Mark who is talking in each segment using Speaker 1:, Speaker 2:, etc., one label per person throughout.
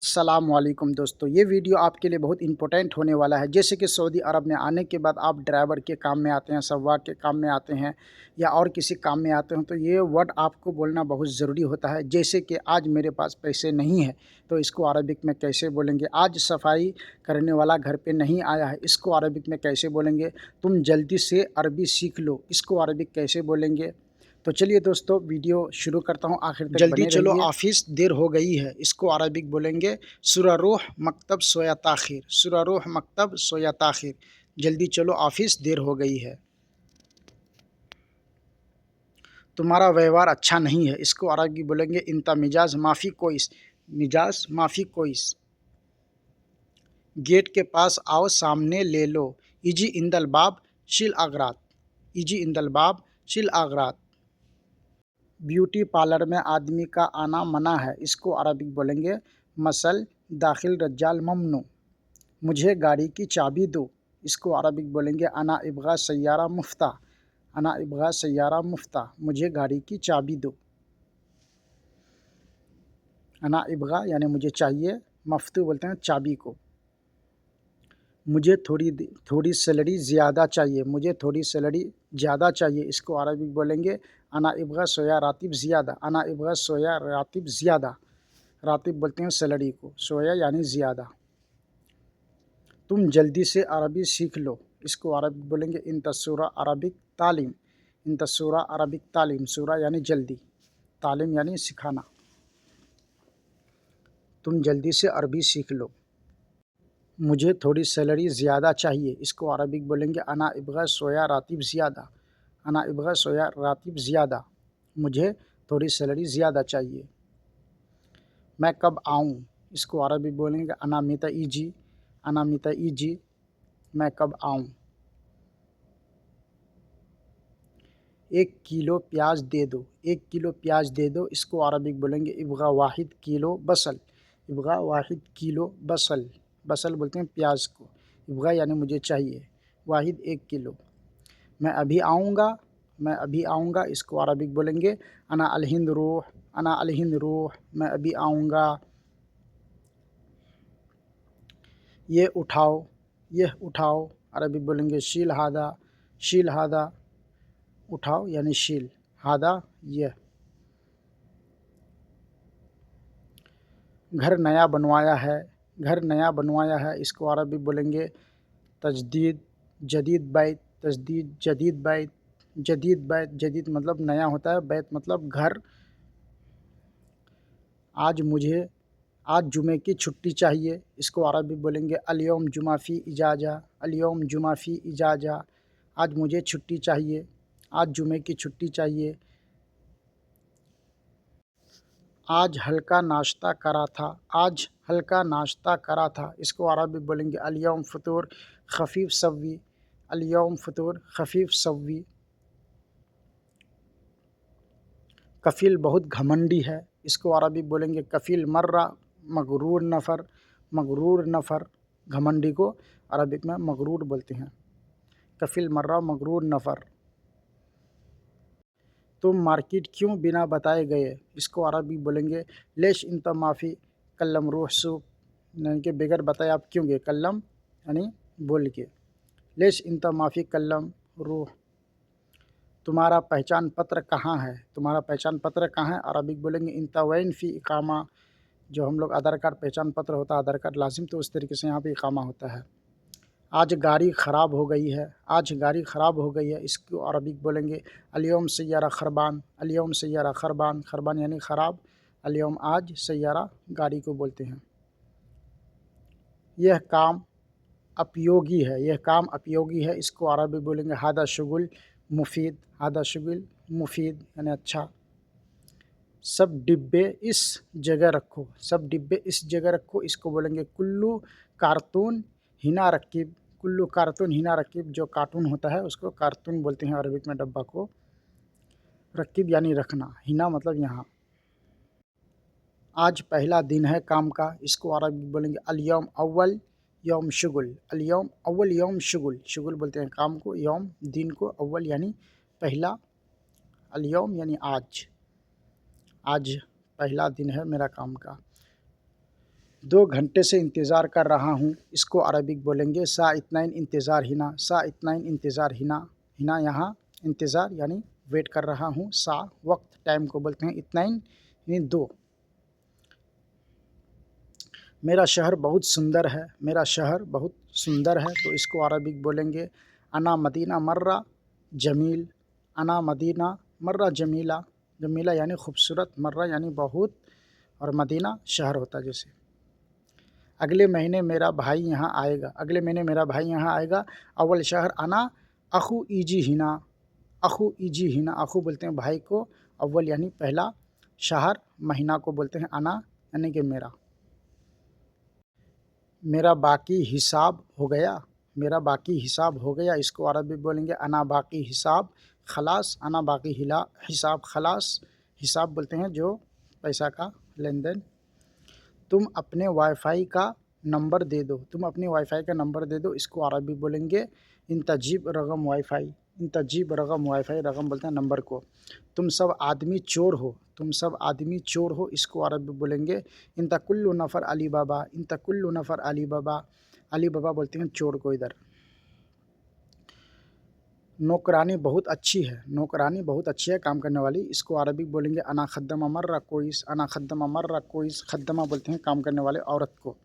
Speaker 1: अस्सलामुअलैकुम दोस्तों, ये वीडियो आपके लिए बहुत इंपॉर्टेंट होने वाला है। जैसे कि सऊदी अरब में आने के बाद आप ड्राइवर के काम में आते हैं, सव्वाक के काम में आते हैं या और किसी काम में आते हैं, तो ये वर्ड आपको बोलना बहुत ज़रूरी होता है। जैसे कि आज मेरे पास पैसे नहीं हैं, तो इसको अरबिक में कैसे बोलेंगे? आज सफाई करने वाला घर पे नहीं आया है, इसको अरबिक में कैसे बोलेंगे? तुम जल्दी से अरबी सीख लो, इसको अरबिक कैसे बोलेंगे? तो चलिए दोस्तों, वीडियो शुरू करता हूँ, आखिर तक जल्दी बने चलो रहिए। ऑफ़िस देर हो गई है, इसको अरबिक बोलेंगे सूरा रूह मकतब सोया ताख़िर, सूरा रूह मकतब सोया ताख़िर। जल्दी चलो ऑफ़िस देर हो गई है। तुम्हारा व्यवहार अच्छा नहीं है, इसको अरबी बोलेंगे इंता मिजाज माफ़ी कोइस, मिजाज माफ़ी कोइस। गेट के पास आओ, सामने ले लो, इजी इंदल बाब शिल आगरात, इजी इंदल बाब शिल आगरात। ब्यूटी पार्लर में आदमी का आना मना है, इसको अरबिक बोलेंगे मसल दाखिल रज्जाल ममनू। मुझे गाड़ी की चाबी दो, इसको अरबिक बोलेंगे अना इब्गा सैयारा मुफ्ता, अना इब्गा सैयारा मुफ्ता। मुझे गाड़ी की चाबी दो। अना इब्गा यानी मुझे चाहिए, मफ्तू बोलते हैं चाबी को। मुझे थोड़ी सैलरी ज़्यादा चाहिए, मुझे थोड़ी सैलरी ज़्यादा चाहिए, इसको अरबिक बोलेंगे अना इब्गा सोया रातिब ज़ियादा, अना इब्गा सोया रातिब ज़ियादा। रातिब बोलते हैं सैलरी को, सोया यानी ज़्यादा। तुम जल्दी से अरबी सीख लो, इसको अरबिक बोलेंगे इन तसूरा अरबिक तालीम, इन तसूरा अरबिक तालीम। सूरा यानी जल्दी, तालीम यानी सिखाना। तुम जल्दी से अरबी सीख लो। मुझे थोड़ी सैलरी ज़्यादा चाहिए, इसको अरबिक बोलेंगे अना इब्गा सोया रातिब ज़ियादा, अना इब्गा सोया रातिब ज़ियादा। मुझे थोड़ी सैलरी ज़्यादा चाहिए। मैं कब आऊँ, इसको अरबी बोलेंगे अना मिता ईजी, अना मिता ईजी। मैं कब आऊँ। 1 किलो प्याज दे दो, 1 किलो प्याज दे दो, इसको अरबिक बोलेंगे इब्गा वाहिद किलो बसल, इब्गा वाहिद किलो बसल। बसल बोलते हैं प्याज को, इब्गा यानी मुझे चाहिए, वाहिद 1 किलो। मैं अभी आऊँगा, मैं अभी आऊँगा, इसको अरबिक बोलेंगे अना अलहिंद रूह, अना अलहिंद रूह। मैं अभी आऊँगा। ये उठाओ, यह उठाओ, अरबिक बोलेंगे शील हादा, शील हादा। उठाओ यानी शील, हादा यह। घर नया बनवाया है, घर नया बनवाया है, इसको अरबी बोलेंगे तजदीद जदीद बैत, तजदीद जदीद बैत, जदीद बैत। जदीद मतलब नया होता है, बैत मतलब घर। आज जुमे की छुट्टी चाहिए, इसको अरबी बोलेंगे अलयौम जुमा फ़ी इजाज़ा, अलयौम जुमा फ़ी इजाज़ा। आज मुझे छुट्टी चाहिए, आज जुमे की छुट्टी चाहिए। आज हल्का नाश्ता करा था, आज हल्का नाश्ता करा था, इसको अरबी बोलेंगे अलयौम फ़ुतूर ख़फ़ीफ़ सव्वी, अलयौम फ़ुतूर ख़फ़ीफ़ सव्वी। कफ़ील बहुत घमंडी है, इसको अरबी बोलेंगे कफ़ील मर्रा मगरूर नफ़र, मगरूर नफ़र। घमंडी को अरबिक में मगरूर बोलते हैं, कफ़ील मर्रा मगरूर नफ़र। तुम मार्केट क्यों बिना बताए गए, इसको अरबी बोलेंगे लेश इंता माफ़ी कल्लम रूह सूप, यानी कि बगैर बताए आप क्यों गए, कल्लम यानी बोल के, लेश इंता माफ़ी कल्लम रूह। तुम्हारा पहचान पत्र कहाँ है, तुम्हारा पहचान पत्र कहाँ है, अरबिक बोलेंगे इंता वैन फ़ी इकामा। जो हम लोग आधार कार्ड पहचान पत्र होता है, आधार कार्ड लाजिम, तो उस तरीके से यहाँ पे इकामा होता है। आज गाड़ी ख़राब हो गई है, आज गाड़ी ख़राब हो गई है, इसको अरबिक बोलेंगे अलयौम सय्यारा खरबान, अलयौम सय्यारा खरबान। खरबान यानी ख़राब, अलयौम आज, सय्यारा गाड़ी को बोलते हैं। यह काम उपयोगी है, यह काम उपयोगी है, इसको अरबी बोलेंगे हादा शुगुल मुफीद, हादा शुगुल मुफीद यानी अच्छा। सब डिब्बे इस जगह रखो, सब डिब्बे इस जगह रखो, इसको बोलेंगे कुल्लू कार्टून हिना रकीब, कुल्लू कार्टून हिना रकीब। जो कार्टून होता है उसको कार्टून बोलते हैं अरबिक में, डब्बा को। रकीब यानी रखना, हिना मतलब यहाँ। आज पहला दिन है काम का, इसको अरबिक बोलेंगे अलयौम अव्वल यौम शुगुल, अलयौम अव्वल यौम शुगुल। शुगुल बोलते हैं काम को, यौम दिन को, अव्वल यानी पहला, अलयौम यानी आज, आज पहला दिन है मेरा काम का। 2 घंटे से इंतज़ार कर रहा हूँ, इसको अरबिक बोलेंगे सा इत्नाइन इंतज़ार हिना, सा इत्नाइन इंतज़ार हिना। हिना यहाँ इंतज़ार यानी वेट कर रहा हूँ, सा वक्त टाइम को बोलते हैं, इत्नाइन यानी 2। मेरा शहर बहुत सुंदर है, मेरा शहर बहुत सुंदर है, तो इसको अरबिक बोलेंगे अना मदीना मर्रा जमील, अना मदीना मर्रा जमीला। जमीला यानी खूबसूरत, मर्रा यानी बहुत, और मदीना शहर होता है जैसे। अगले महीने मेरा भाई यहाँ आएगा, अगले महीने मेरा भाई यहाँ आएगा। अव्वल शहर अना अखू ईजी हिना, अखू ईजी हिना, अखू बोलते हैं भाई को, अव्वल यानी पहला, शहर महीना को बोलते हैं अना यानी कि मेरा। मेरा बाकी हिसाब हो गया, मेरा बाकी हिसाब हो गया, इसको अरबी बोलेंगे अना बाकी हिसाब खलास, अना बाकी हिसाब खलास। हिसाब बोलते हैं जो पैसा का लेन देन। तुम अपने वाईफाई का नंबर दे दो, तुम अपने वाईफाई का नंबर दे दो, इसको अरबी बोलेंगे इंतजीब रकम वाईफाई, इंतजीब रकम वाईफाई, रकम बोलते हैं नंबर को। तुम सब आदमी चोर हो, तुम सब आदमी चोर हो, इसको अरबी बोलेंगे इंता कुल्लु नफ़र अली बाबा, इंता कुल्लु नफ़र अली बाबा। अली बाबा बोलते हैं चोर को इधर। नौकरानी बहुत अच्छी है, नौकरानी बहुत अच्छी है काम करने वाली, इसको अरबी बोलेंगे अना खद्दमा मर्रा कोइस, अना खद्दमा मर्रा कोइस। खद्दमा बोलते हैं काम करने वाले औरत को।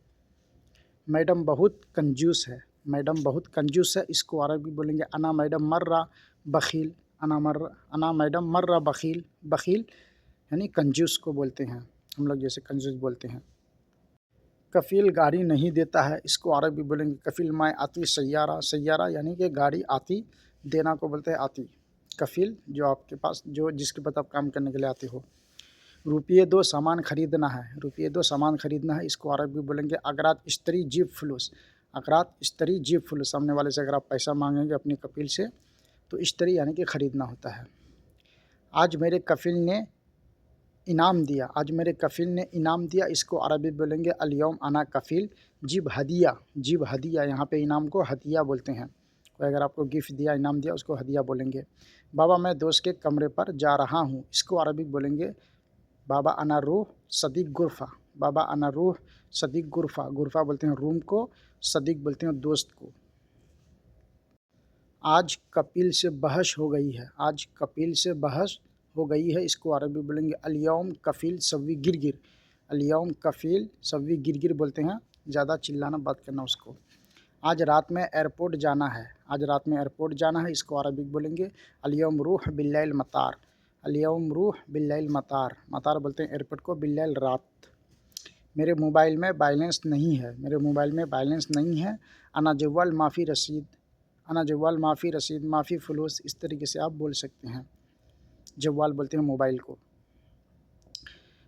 Speaker 1: मैडम बहुत कंजूस है, मैडम बहुत कंजूस है, इसको अरबी बोलेंगे अना मैडम मर्रा बखील, अना मैडम मर्रा बखील। बखील यानी कंजूस को बोलते हैं हम लोग, जैसे कंजूस बोलते हैं। कफ़ील गाड़ी नहीं देता है, इसको अरबी बोलेंगे कफ़ील माए आती सैयारा, सैयारा यानी कि गाड़ी आती, देना को बोलते हैं आती। कफ़ील जो आपके पास, जो जिसके पास आप काम करने के लिए आते हो। रुपये दो सामान ख़रीदना है, रुपये दो सामान ख़रीदना है, इसको अरबी बोलेंगे अगरात इश्तरी जीब फुलूस, अगरात इश्तरी जीब फुलूस। सामने वाले से अगर आप पैसा मांगेंगे अपनी कफ़ील से तो इश्तरी यानी कि ख़रीदना होता है। आज मेरे कफ़ील ने इनाम दिया, आज मेरे कफ़ील ने इनाम दिया, इसको अरबी बोलेंगे अल-यौम अना कफ़ील जिब हदिया, जिब हदिया, यहाँ पे इनाम को हदिया बोलते हैं। कोई अगर आपको गिफ्ट दिया, इनाम दिया, उसको हदिया बोलेंगे। बाबा मैं दोस्त के कमरे पर जा रहा हूँ, इसको अरबी बोलेंगे बाबा अना रूह सदीक गुरफ़ा, बाबा अना रूह सदीक गुरफ़ा। गुरफ़ा बोलते हैं रूम को, सदीक बोलते हैं दोस्त को। आज कपिल से बहस हो गई है, आज कपिल से बहस हो गई है, इसको अरबी बोलेंगे अल-यौम कफ़ील सव्वी गिरगिर, अल-यौम कफ़ील सव्वी गिरगिर बोलते हैं ज़्यादा चिल्लाना बात करना उसको। आज रात में एयरपोर्ट जाना है, आज रात में एयरपोर्ट जाना है, इसको अरबिक बोलेंगे अल-यौम रूह बिल्लैल मतार, अल-यौम रूह बिल्लैल मतार। मतार बोलते हैं एयरपोर्ट को, बिल्लैल रात। मेरे मोबाइल में बैलेंस नहीं है, मेरे मोबाइल में बैलेंस नहीं है। अना जवाल माफ़ी रसीद, अना जवाल माफ़ी रसीद, माफ़ी फ़ुलूस, इस तरीके से आप बोल सकते हैं। जवाल बोलते हैं मोबाइल को।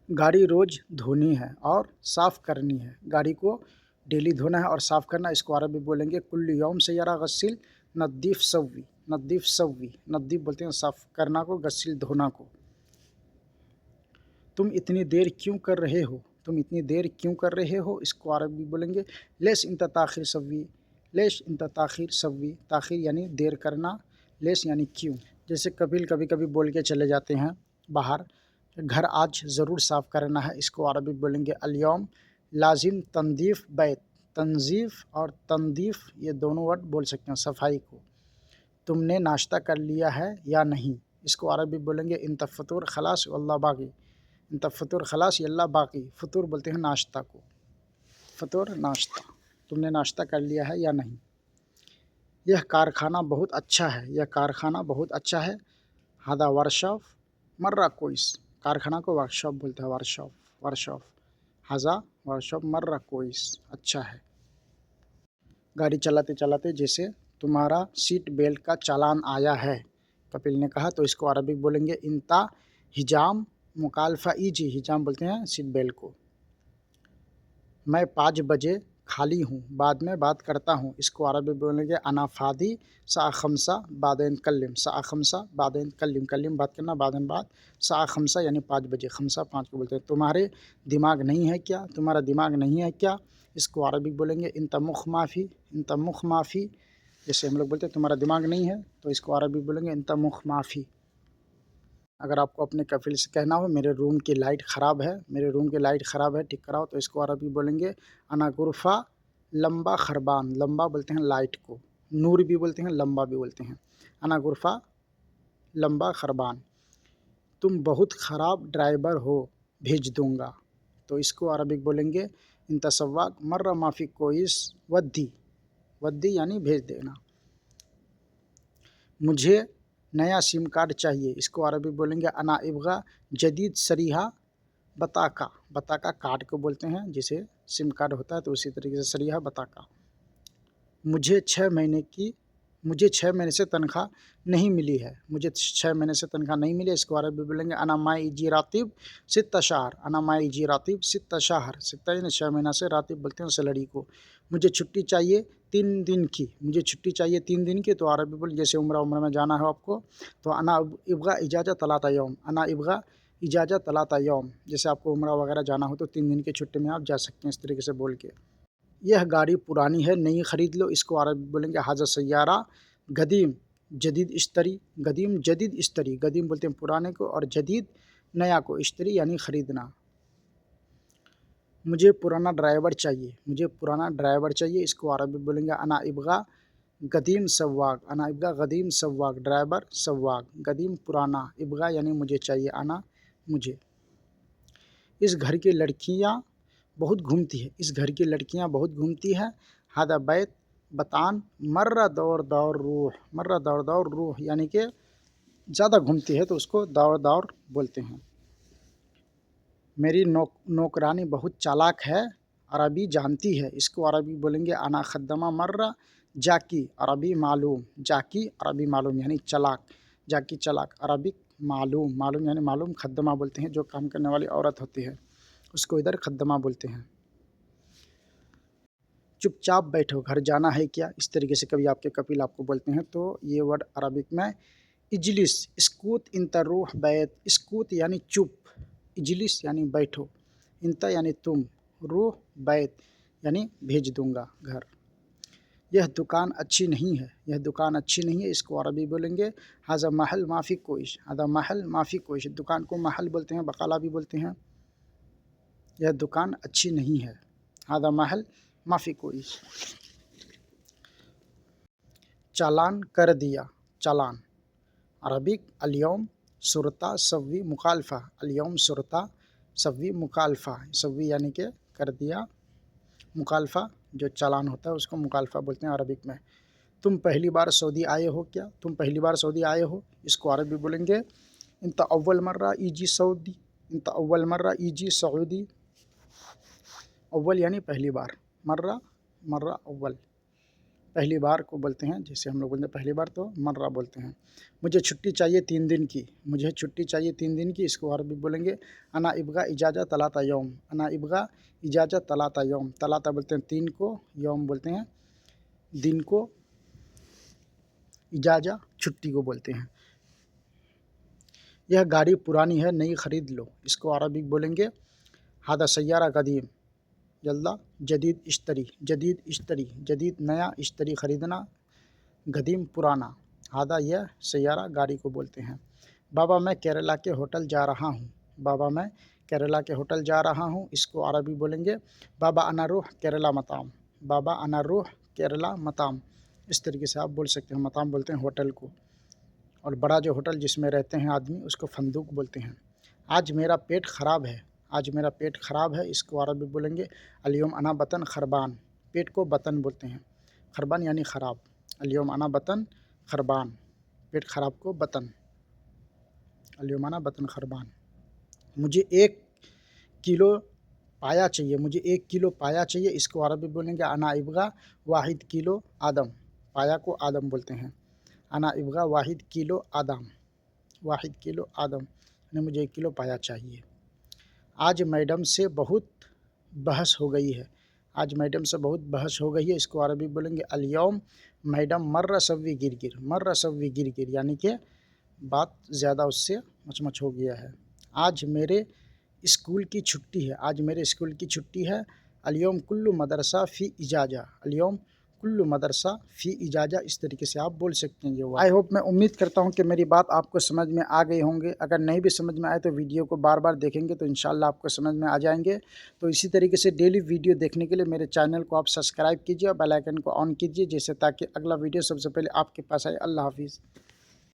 Speaker 1: गाड़ी रोज़ धोनी है और साफ़ करनी है, गाड़ी को डेली धोना है और साफ़ करना, इसको अरबी बोलेंगे कुल्लु यौम सय्यारा गस्सिल नद्दीफ़ सव्वी, नद्दीफ़ सव्वी। नद्दीफ़ बोलते हैं साफ़ करना को, गस्सिल धोना को। तुम इतनी देर क्यों कर रहे हो, तुम इतनी देर क्यों कर रहे हो, इसको अरबी बोलेंगे लेस इंता ताख़िर सव्वी, लेश इंता ताख़िर सव्वी। ताख़िर यानी देर करना, लेस यानी क्यों। जैसे कपिल कभी कभी बोल के चले जाते हैं बाहर, घर आज ज़रूर साफ़ करना है, इसको अरबी बोलेंगे अल-यौम लाजिम तंदीफ़ बैत। तंज़ीफ़ और तंदीफ़ ये दोनों वर्ड बोल सकते हैं सफाई को। तुमने नाश्ता कर लिया है या नहीं, इसको अरबी बोलेंगे इंता फ़तूर खलास वल्ला बाकी, इंता फ़तूर खलास यल्ला बाकी। फ़तूर बोलते हैं नाश्ता को, फ़तूर नाश्ता। तुमने नाश्ता कर लिया है या नहीं। यह कारखाना बहुत अच्छा है, यह कारखाना बहुत अच्छा है। हादा वर्कशॉप मर्रा कोइस, कारखाना को वर्कशॉप बोलते हैं, वर्कशॉप, वर्कशॉप। हाजा वर्कशॉप मर्रा कोइस, अच्छा है। गाड़ी चलाते चलाते जैसे तुम्हारा सीट बेल्ट का चालान आया है, कपिल ने कहा, तो इसको अरबिक बोलेंगे इंता हिजाम मुकालफ़ा ईजी, हिजाम बोलते हैं सीट बेल्ट को। मैं 5 बजे खाली हूँ, बाद में बात करता हूँ, इसको अरबी बोलेंगे अना फ़ादी सा खमसा बादेन कल्लिम, सा खमसा बादेन कल्लिम। कल्लिम बात करना, बादेन बात। सा खमसा यानी 5 बजे, खमसा 5 को बोलते हैं। तुम्हारे दिमाग नहीं है क्या, तुम्हारा दिमाग नहीं है क्या, इसको अरबी बोलेंगे इंता मुख माफ़ी, इंता मुख माफ़ी। जैसे हम लोग बोलते हैं तुम्हारा दिमाग नहीं है, तो इसको अरबी बोलेंगे इंता मुख माफ़ी। अगर आपको अपने कफ़िल से कहना हो मेरे रूम की लाइट ख़राब है, मेरे रूम की लाइट ख़राब है, ठीक कराओ, तो इसको अरबी बोलेंगे अना गुरफ़ा लंबा खरबान। लंबा बोलते हैं लाइट को, नूर भी बोलते हैं, लंबा भी बोलते हैं। अना गुरफ़ा लंबा खरबान। तुम बहुत ख़राब ड्राइवर हो, भेज दूँगा। तो इसको अरबिक बोलेंगे इंता सव्वाक मर्रा माफ़ी कोइस वद्दी। वद्दी यानी भेज देना। मुझे नया सिम कार्ड चाहिए, इसको अरबी बोलेंगे अना इब्गा जदीद सरीहा बताका। बताका कार्ड को बोलते हैं, जिसे सिम कार्ड होता है, तो उसी तरीके से सरीहा बताका। मुझे 6 महीने की मुझे 6 महीने से तनख्वाह नहीं मिली है, मुझे 6 महीने से तनख्वाह नहीं मिली है, इसको अरबी बोलेंगे अना माई जी रातिब सित्ता शहर। अना माई जी रातिब सित्ता शहर। सित्ता यानी 6 महीना से, रातिब बोलते हैं सैलरी को। मुझे छुट्टी चाहिए 3 दिन की, मुझे छुट्टी चाहिए 3 दिन की, तो अरबी बोल जैसे उम्रा में जाना है आपको, तो अना इब्गा इजाज़त तलाता यौम। अना इब्गा इजाज़त तलाता यौम, जैसे आपको उम्रा वगैरह जाना हो तो 3 दिन की छुट्टी में आप जा सकते हैं, इस तरीके से बोल के। यह गाड़ी पुरानी है, नई ख़रीद लो, इसको अरबी बोलेंगे हाज़ा सय्यारा गदीम जदीद इश्तरी। गदीम जदीद इश्तरी, गदीम बोलते हैं पुराने को और जदीद नया को, इश्तरी यानी ख़रीदना। मुझे पुराना ड्राइवर चाहिए, मुझे पुराना ड्राइवर चाहिए, इसको अरबी बोलेंगे अना इब्गा गदीम सव्वाक। अना इब्गा गदीम सव्वाक, ड्राइवर सव्वाक। गदीम पुराना, इब्गा यानी मुझे चाहिए, आना मुझे। इस घर की लड़कियाँ बहुत घूमती है, इस घर की लड़कियाँ बहुत घूमती है। हादा बैत बतान मर्रा दौर दौर रूह। मर्रा दौर दौर रूह यानी कि ज़्यादा घूमती है, तो उसको दौर दौर बोलते हैं। मेरी नौकरानी बहुत चालाक है, अरबी जानती है, इसको अरबी बोलेंगे अना खद्दमा मर्रा जाकी। अरबी मालूम, जाकी अरबी मालूम यानी चालाक, जाकी चालाक, अरबी मालूम, मालूम यानी मालूम। खद्दमा बोलते हैं जो काम करने वाली औरत होती है, उसको इधर खद्दमा बोलते हैं। चुपचाप बैठो, घर जाना है क्या, इस तरीके से कभी आपके कपिल आपको बोलते हैं, तो ये वर्ड अरबिक में इजलिस इस्कूत इंता रूह बैत। इस्कूत यानी चुप, इजलिस यानी बैठो, इंता यानी तुम, रूह बैत यानी भेज दूंगा घर। यह दुकान अच्छी नहीं है, यह दुकान अच्छी नहीं है, इसको अरबी बोलेंगे हाजा महल माफ़ी कोइश। हाजा महल माफ़ी कोइश, दुकान को महल बोलते हैं, बकाला भी बोलते हैं। यह दुकान अच्छी नहीं है, हाजा महल माफ़ी कोइश। चालान कर दिया, चालान अरबिक अलयौम शुरता सव्वी मुखालफा। अलयौम शुरता सव्वी मुखालफा, सव्वी यानी कि कर दिया, मुखालफा जो चालान होता है उसको मुखालफा बोलते हैं अरबिक में। तुम पहली बार सऊदी आए हो क्या, तुम पहली बार सऊदी आए हो, इसको अरबी बोलेंगे इंता अव्वल मर्रा ईजी सऊदी। इंता अव्वल मर्रा ईजी सऊदी। अव्वल यानी पहली बार, मर्रा मर्रा अव्वल, पहली बार को बोलते हैं, जैसे हम लोग बोलते हैं पहली बार तो मर्रा बोलते हैं। मुझे छुट्टी चाहिए 3 दिन की, मुझे छुट्टी चाहिए 3 दिन की, इसको अरबी बोलेंगे अना इब्गा इजाज़त तलाता यौम। अना इब्गा इजाज़त तलाता यौम। तलाता बोलते हैं 3 को, यौम बोलते हैं दिन को, इजाज़ा छुट्टी को बोलते हैं। यह गाड़ी पुरानी है, नई ख़रीद लो, इसको अरबी बोलेंगे हादा सय्यारा कदीम यल्ला जदीद इश्तरी। जदीद इश्तरी, जदीद नया, इश्तरी ख़रीदना, गदीम पुराना। हादा यह सय्यारा गाड़ी को बोलते हैं। बाबा मैं केरला के होटल जा रहा हूँ, बाबा मैं केरला के होटल जा रहा हूँ, इसको अरबी बोलेंगे बाबा अना रूह केरला मताम। बाबा अना रूह केरला मताम, इस तरीके से आप बोल सकते हैं। मताम बोलते हैं होटल को, और बड़ा जो होटल जिसमें रहते हैं आदमी उसको फंदूक बोलते हैं। आज मेरा पेट ख़राब है, आज मेरा पेट ख़राब है, इसको अरबी बोलेंगे अलयौम अना बतन खरबान। पेट को बतन बोलते हैं, खरबान यानी ख़राब। अलयौम अना बतन खरबान, पेट ख़राब को बतन, अलयौम अना बतन खरबान। मुझे 1 किलो पाया चाहिए, मुझे 1 किलो पाया चाहिए, इसको अरबी बोलेंगे अना इब्गा वाहिद किलो आदम। पाया को आदम बोलते हैं। अना इब्गा वाहिद किलो आदम, वाहिद किलो आदम यानी मुझे 1 किलो पाया चाहिए। आज मैडम से बहुत बहस हो गई है, आज मैडम से बहुत बहस हो गई है, इसको अरबी बोलेंगे अलयौम मैडम मर्रा सव्वी गिरगिर। मर्रा सव्वी गिरगिर यानी कि बात ज़्यादा उससे मचमच हो गया है। आज मेरे स्कूल की छुट्टी है, आज मेरे स्कूल की छुट्टी है। अलयौम कुल्लु मदरसा फ़ी इजाज़ा। अलयौम कुल्लु मदरसा फ़ी इजाज़ा, इस तरीके से आप बोल सकते हैं ये वर्ड। आई होप, मैं उम्मीद करता हूँ कि मेरी बात आपको समझ में आ गई होंगे। अगर नहीं भी समझ में आए तो वीडियो को बार-बार देखेंगे तो इंशाल्लाह आपको समझ में आ जाएँगे। तो इसी तरीके से डेली वीडियो देखने के लिए मेरे चैनल को आप सब्सक्राइब कीजिए और बेल आइकन को ऑन कीजिए, जैसे ताकि अगला वीडियो सबसे पहले आपके पास आए। अल्लाह हाफ़िज़।